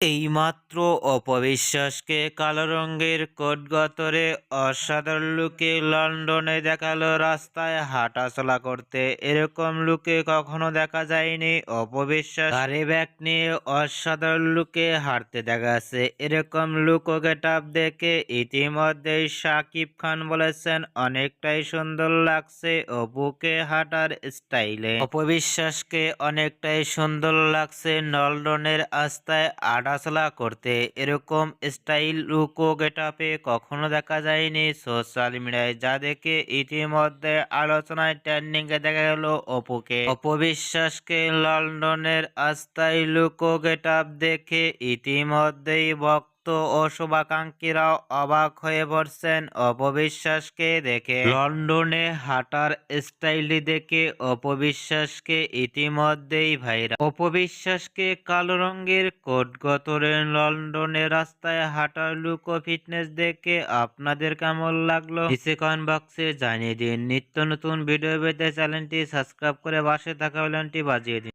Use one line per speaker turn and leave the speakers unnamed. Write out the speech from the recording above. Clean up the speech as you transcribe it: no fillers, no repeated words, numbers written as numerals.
এইমাত্র অপবিশ্বাসকে কালো রঙের কোট গতরে অসাধারণ লুকে লন্ডনে দেখালো রাস্তায় হাঁটাচলা করতে। এরকম লুকে কখনো দেখা যায়নি। অপবিশ্বাস গাড়ি ব্যাগ নিয়ে অসাধারণ লুকে হাঁটতে দেখা যাচ্ছে। এরকম লুক ও গেটআপ দেখে ইতিমধ্যেই শাকিব খান বলেছেন অনেকটাই সুন্দর লাগছে অপুকে হাঁটার স্টাইলে। অপবিশ্বাসকে অনেকটাই সুন্দর লাগছে লন্ডনের রাস্তায় হাঁটাচলা করতে। এরকম স্টাইল লুক ও গেটআপে কখনো দেখা যায়নি সোশ্যাল মিডিয়ায়, যা দেখে ইতিমধ্যে আলোচনায় ট্রেন্ডিং এ দেখা গেল অপুকে। অপবিশ্বাসকে লন্ডনের রাস্তায় লুক ও গেটআপ দেখে ইতিমধ্যেই ও শুভাকাঙ্ক্ষীরাও অবাক হয়ে পড়ছেন অপবিশ্বাসকে দেখে। লন্ডনে হাঁটার স্টাইলটি দেখে অপবিশ্বাসকে ইতিমধ্যেই ভাইরাল। অপবিশ্বাসকে কালো রঙের কোট গতরে লন্ডনের রাস্তায় হাঁটার লুক ও ফিটনেস দেখে আপনাদের কেমন লাগলো নিচে কমেন্ট বক্সে জানিয়ে দিন। নিত্য নতুন ভিডিও পেতে চ্যানেলটি সাবস্ক্রাইব করে পাশে থাকা বেলটি বাজিয়ে দিন।